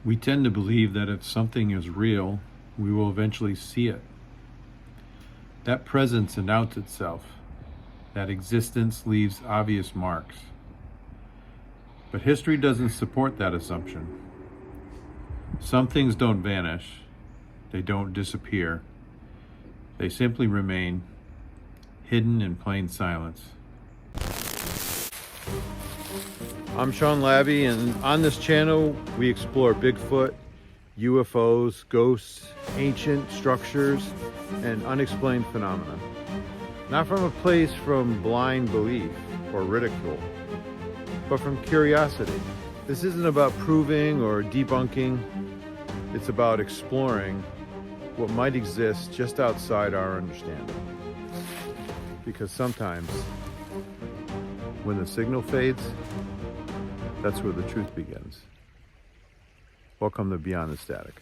We tend to believe that if something is real, we will eventually see it. That presence announces itself. That existence leaves obvious marks. But history doesn't support that assumption. Some things don't vanish. They don't disappear. They simply remain hidden in plain silence. I'm Sean Labby, and on this channel we explore Bigfoot, UFOs, ghosts, ancient structures, and unexplained phenomena. Not from a place from blind belief or ridicule, but from curiosity. This isn't about proving or debunking. It's about exploring what might exist just outside our understanding. Because sometimes, when the signal fades, that's where the truth begins. Welcome to Beyond the Static.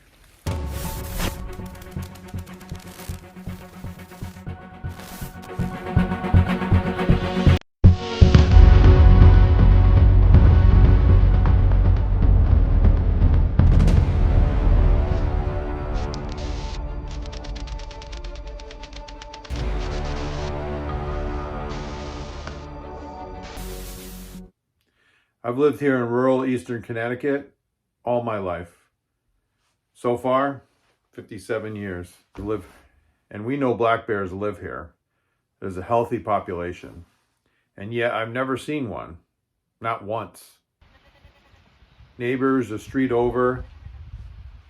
I've lived here in rural Eastern Connecticut all my life. So far, 57 years to live, and we know black bears live here. There's a healthy population, and yet I've never seen one, not once. Neighbors a street over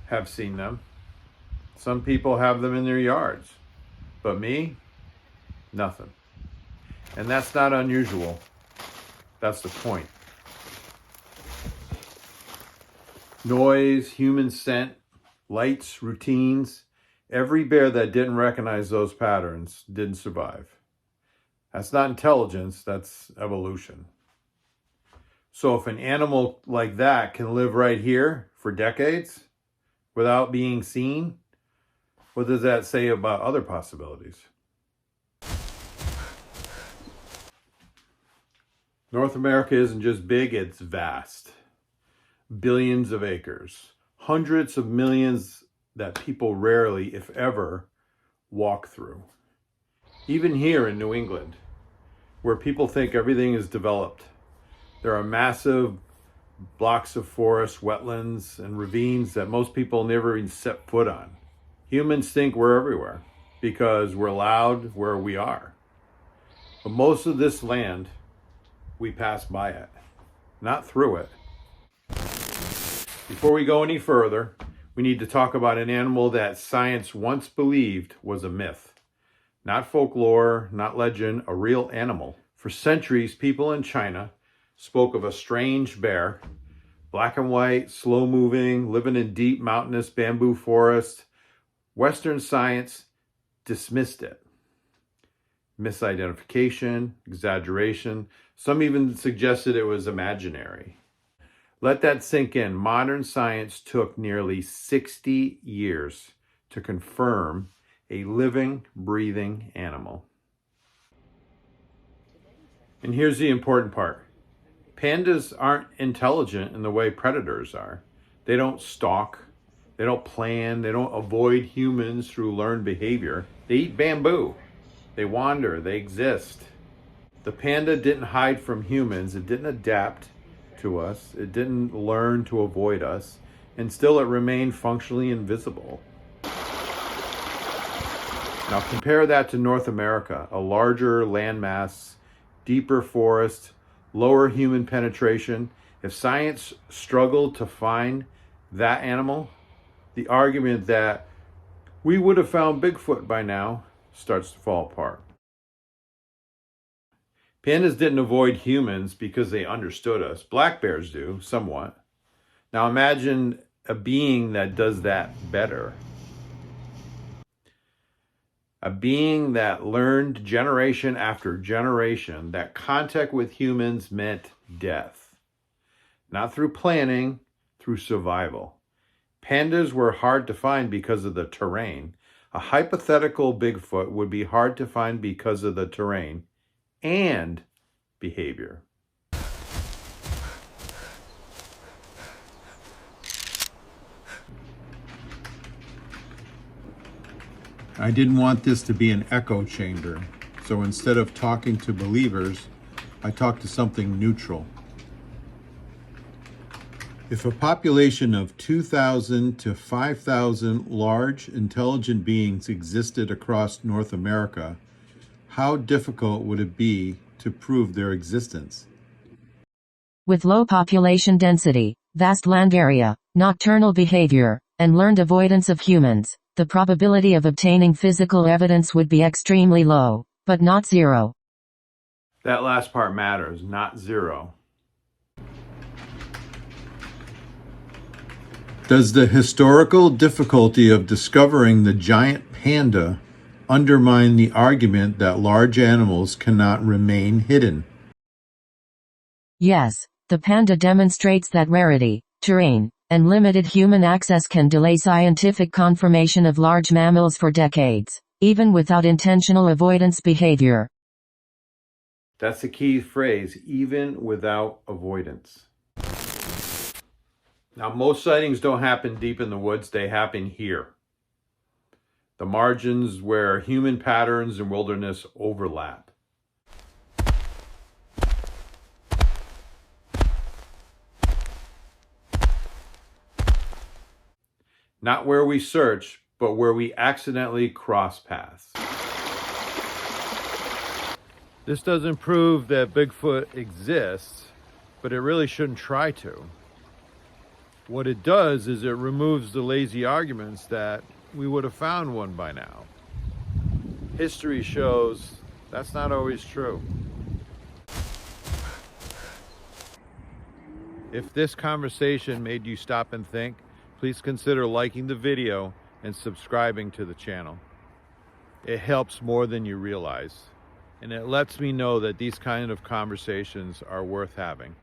have seen them. Some people have them in their yards, but me, nothing. And that's not unusual. That's the point. Noise, human scent, lights, routines. Every bear that didn't recognize those patterns didn't survive. That's not intelligence, that's evolution. So if an animal like that can live right here for decades without being seen, what does that say about other possibilities? North America isn't just big, it's vast. Billions of acres, hundreds of millions that people rarely, if ever, walk through. Even here in New England, where people think everything is developed, there are massive blocks of forest, wetlands, and ravines that most people never even set foot on. Humans think we're everywhere because we're allowed where we are. But most of this land, we pass by it, not through it. Before we go any further, we need to talk about an animal that science once believed was a myth. Not folklore, not legend, a real animal. For centuries, people in China spoke of a strange bear, black and white, slow-moving, living in deep mountainous bamboo forests. Western science dismissed it. Misidentification, exaggeration. Some even suggested it was imaginary. Let that sink in. Modern science took nearly 60 years to confirm a living, breathing animal. And here's the important part. Pandas aren't intelligent in the way predators are. They don't stalk, they don't plan, they don't avoid humans through learned behavior. They eat bamboo, they wander, they exist. The panda didn't hide from humans, it didn't adapt to us, it didn't learn to avoid us, and still it remained functionally invisible. Now compare that to North America, a larger landmass, deeper forest, lower human penetration. If science struggled to find that animal, the argument that we would have found Bigfoot by now starts to fall apart. Pandas didn't avoid humans because they understood us. Black bears do, somewhat. Now imagine a being that does that better. A being that learned generation after generation that contact with humans meant death. Not through planning, through survival. Pandas were hard to find because of the terrain. A hypothetical Bigfoot would be hard to find because of the terrain and behavior. I didn't want this to be an echo chamber, so instead of talking to believers, I talked to something neutral. If a population of 2,000 to 5,000 large, intelligent beings existed across North America, how difficult would it be to prove their existence? With low population density, vast land area, nocturnal behavior, and learned avoidance of humans, the probability of obtaining physical evidence would be extremely low, but not zero. That last part matters, not zero. Does the historical difficulty of discovering the giant panda undermine the argument that large animals cannot remain hidden? Yes, the panda demonstrates that rarity, terrain, and limited human access can delay scientific confirmation of large mammals for decades, even without intentional avoidance behavior. That's the key phrase, even without avoidance. Now, most sightings don't happen deep in the woods, they happen here. The margins where human patterns and wilderness overlap. Not where we search, but where we accidentally cross paths. This doesn't prove that Bigfoot exists, but it really shouldn't try to. What it does is it removes the lazy arguments that we would have found one by now. History shows that's not always true. If this conversation made you stop and think, please consider liking the video and subscribing to the channel. It helps more than you realize, and it lets me know that these kind of conversations are worth having.